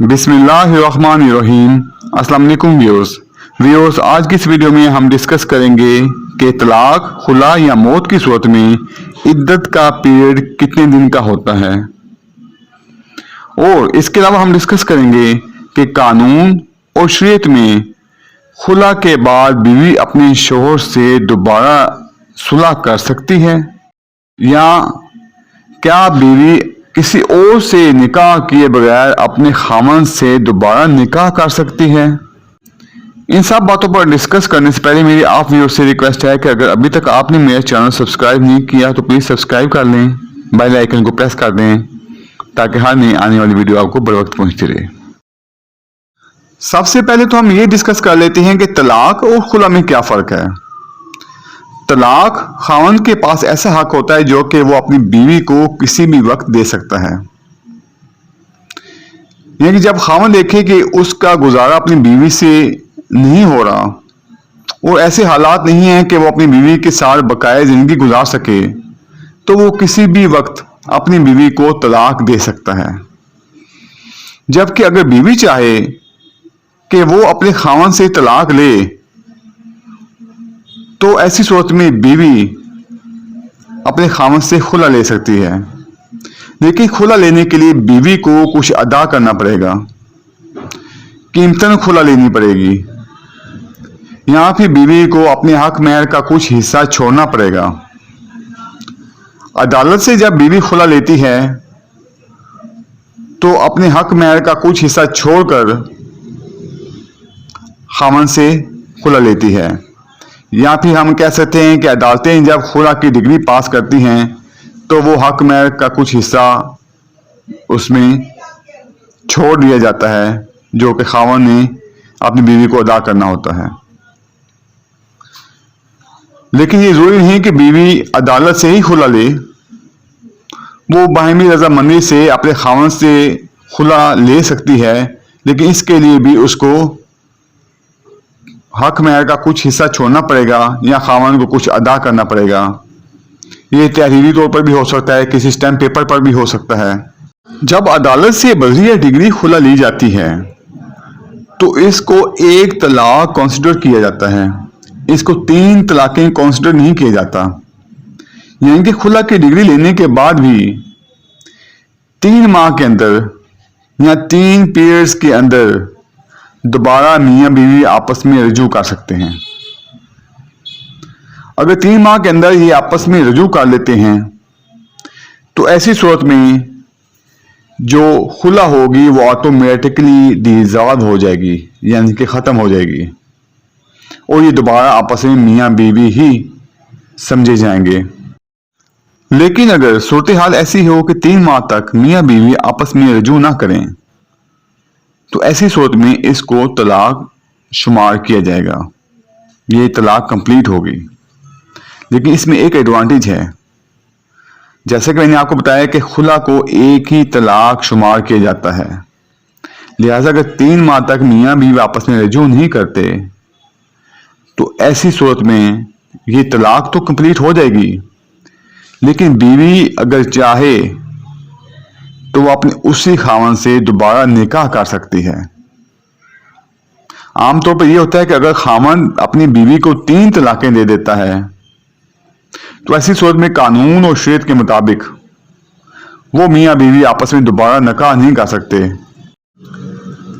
बिस्मिल्लाहिर्रहमानिर्रहीम। अस्सलाम वालेकुम व्यूअर्स, आज की इस वीडियो में हम डिस्कस करेंगे कि तलाक, खुला या मौत की सूरत में इद्दत का पीरियड कितने दिन का होता है। और इसके अलावा हम डिस्कस करेंगे कि कानून और शरीयत में खुला के बाद बीवी अपने शोहर से दोबारा सुलह कर सकती है या क्या बीवी किसी और से निकाह किए बगैर अपने खामन से दोबारा निकाह कर सकती है। इन सब बातों पर डिस्कस करने से पहले मेरी आप व्यूअर्स से रिक्वेस्ट है कि अगर अभी तक आपने मेरा चैनल सब्सक्राइब नहीं किया तो प्लीज़ सब्सक्राइब कर लें, बेल आइकन को प्रेस कर दें ताकि हर नई आने वाली वीडियो आपको बर वक्त पहुंचती रहे। सबसे पहले तो हम ये डिस्कस कर लेते हैं कि तलाक और खुला में क्या फ़र्क है। तलाक खावंद के पास ऐसा हक होता है जो कि वो अपनी बीवी को किसी भी वक्त दे सकता है। यानी कि जब खावंद देखे कि उसका गुजारा अपनी बीवी से नहीं हो रहा और ऐसे हालात नहीं हैं कि वो अपनी बीवी के साथ बकाया जिंदगी गुजार सके, तो वो किसी भी वक्त अपनी बीवी को तलाक दे सकता है। जबकि अगर बीवी चाहे कि वो अपने खावंद से तलाक ले तो ऐसी सूरत में बीवी अपने खामद से खुला ले सकती है, लेकिन खुला लेने के लिए बीवी को कुछ अदा करना पड़ेगा, कीमतन खुला लेनी पड़ेगी। यहाँ फिर बीवी को अपने हक महर का कुछ हिस्सा छोड़ना पड़ेगा। अदालत से जब बीवी खुला लेती है तो अपने हक महर का कुछ हिस्सा छोड़कर खामद से खुला लेती है। या फिर हम कह सकते हैं कि अदालतें जब खुला की डिग्री पास करती हैं तो वो हक महर का कुछ हिस्सा उसमें छोड़ दिया जाता है जो कि खावंद ने अपनी बीवी को अदा करना होता है। लेकिन ये जरूरी नहीं कि बीवी अदालत से ही खुला ले, वो बाहमी रजामंदी से अपने खावंद से खुला ले सकती है, लेकिन इसके लिए भी उसको हक महर का कुछ हिस्सा छोड़ना पड़ेगा या खावंद को कुछ अदा करना पड़ेगा। ये तहरीरी तौर पर भी हो सकता है, किसी स्टैम्प पेपर पर भी हो सकता है। जब अदालत से बज़रिया डिग्री खुला ली जाती है तो इसको एक तलाक कंसिडर किया जाता है, इसको 3 तलाकें कंसिडर नहीं किया जाता। यानी कि खुला की डिग्री लेने के बाद भी 3 माह के अंदर या 3 पीरियड्स के अंदर दोबारा मियाँ बीवी आपस में रजू कर सकते हैं। अगर 3 माह के अंदर ये आपस में रजू कर लेते हैं तो ऐसी सूरत में जो खुला होगी वो ऑटोमेटिकली डिसॉल्व हो जाएगी, यानी कि ख़त्म हो जाएगी और ये दोबारा आपस में मियाँ बीवी ही समझे जाएंगे। लेकिन अगर सूरत हाल ऐसी हो कि 3 माह तक मियाँ बीवी आपस में रजू ना करें तो ऐसी सूरत में इसको तलाक शुमार किया जाएगा, ये तलाक कंप्लीट होगी। लेकिन इसमें एक एडवांटेज है, जैसे कि मैंने आपको बताया कि खुला को एक ही तलाक शुमार किया जाता है। लिहाजा अगर 3 माह तक मियाँ बीवी आपस में रजू नहीं करते तो ऐसी सूरत में ये तलाक तो कंप्लीट हो जाएगी, लेकिन बीवी अगर चाहे तो वो अपने उसी खावंद से दोबारा निकाह कर सकती है। आमतौर पर यह होता है कि अगर खावंद अपनी बीवी को 3 तलाकें दे देता है तो ऐसी सूरत में कानून और शरीयत के मुताबिक वो मियाँ बीवी आपस में दोबारा निकाह नहीं कर सकते,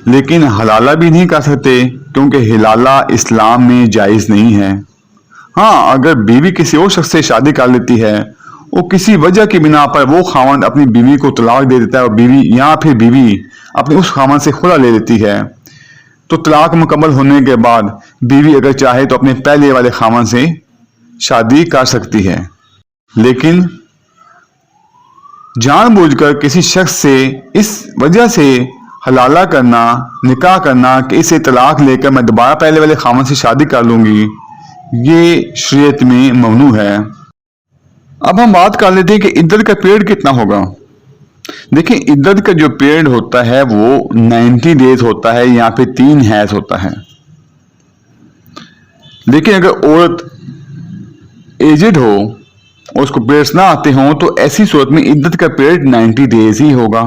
लेकिन हलाला भी नहीं कर सकते क्योंकि हिलाला इस्लाम में जायज़ नहीं है। हाँ, अगर बीवी किसी और शख्स से शादी कर लेती है और किसी वजह की बिना पर वो खावंद अपनी बीवी को तलाक दे देता है और बीवी या फिर बीवी अपने उस खावंद से खुला ले लेती है, तो तलाक मुकम्मल होने के बाद बीवी अगर चाहे तो अपने पहले वाले खावंद से शादी कर सकती है। लेकिन जानबूझकर किसी शख्स से इस वजह से हलाला करना, निकाह करना कि इसे तलाक लेकर मैं दोबारा पहले वाले खावंद से शादी कर लूँगी, ये शरीयत में ममनू है। अब हम बात कर लेते हैं कि इद्दत का पीरियड कितना होगा। देखिए, इद्दत का जो पीरियड होता है वो 90 डेज होता है या फिर 3 हैज होता है। लेकिन अगर औरत एजेड हो और उसको पीरियड्स ना आते हों तो ऐसी सूरत में इद्दत का पीरियड 90 डेज ही होगा।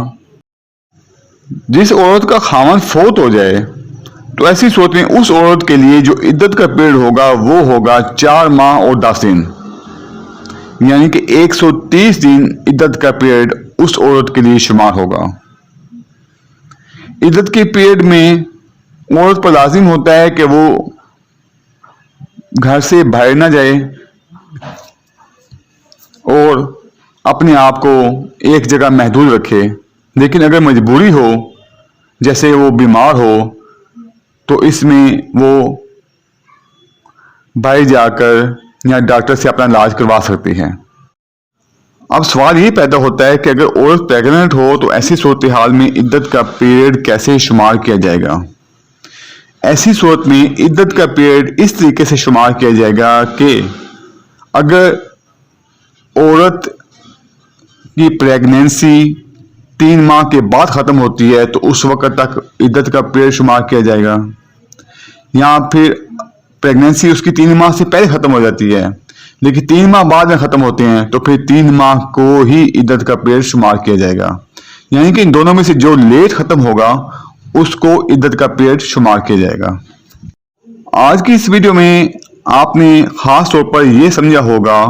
जिस औरत का खामन फौत हो जाए तो ऐसी सूरत में उस औरत के लिए जो इद्दत का पीरियड होगा वो होगा 4 माह और 10 दिन, यानी कि 130 दिन इद्दत का पीरियड उस औरत के लिए शुमार होगा। इद्दत के पीरियड में औरत पर लाजिम होता है कि वो घर से बाहर ना जाए और अपने आप को एक जगह महदूद रखे। लेकिन अगर मजबूरी हो, जैसे वो बीमार हो, तो इसमें वो बाहर जाकर या डॉक्टर से अपना इलाज करवा सकती है। अब सवाल ये पैदा होता है कि अगर औरत प्रेग्नेंट हो तो ऐसी सूरत हाल में इद्दत का पीरियड कैसे शुमार किया जाएगा। ऐसी सूरत में इद्दत का पीरियड इस तरीके से शुमार किया जाएगा कि अगर औरत की प्रेगनेंसी 3 माह के बाद ख़त्म होती है तो उस वक्त तक इद्दत का पीरियड शुमार किया जाएगा, या फिर प्रेगनेंसी उसकी 3 माह से पहले ख़त्म हो जाती है लेकिन 3 माह बाद में ख़त्म होते हैं तो फिर 3 माह को ही इद्दत का पीरियड शुमार किया जाएगा। यानी कि इन दोनों में से जो लेट ख़त्म होगा उसको इद्दत का पीरियड शुमार किया जाएगा। आज की इस वीडियो में आपने ख़ास तौर पर यह समझा होगा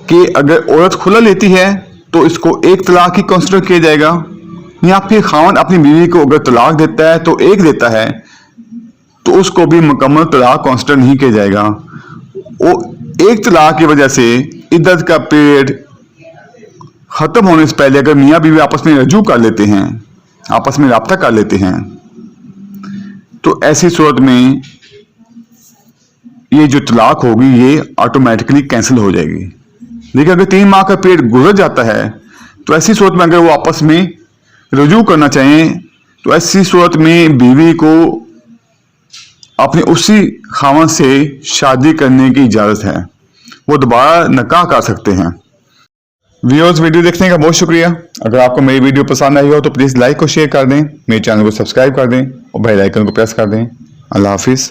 कि अगर औरत खुला लेती है तो इसको एक तलाक ही कंसिडर किया जाएगा, या फिर खावन अपनी बीवी को अगर तलाक देता है तो एक देता है तो उसको भी मुकम्मल तलाक कंसिडर नहीं किया जाएगा। एक तलाक की वजह से इद्दत का पीरियड ख़त्म होने से पहले अगर मियाँ बीवी आपस में रजू कर लेते हैं, आपस में राब्ता कर लेते हैं, तो ऐसी सूरत में ये जो तलाक होगी ये ऑटोमेटिकली कैंसिल हो जाएगी। लेकिन अगर 3 माह का पीरियड गुजर जाता है तो ऐसी सूरत में अगर वो आपस में रजू करना चाहें तो ऐसी सूरत में बीवी को अपने उसी खामन से शादी करने की इजाज़त है, वो दोबारा निकाह कर सकते हैं। व्यूअर्स, वीडियो देखने का बहुत शुक्रिया। अगर आपको मेरी वीडियो पसंद आई हो तो प्लीज़ लाइक और शेयर कर दें, मेरे चैनल को सब्सक्राइब कर दें और बेल आइकन को प्रेस कर दें। अल्लाह हाफिज़।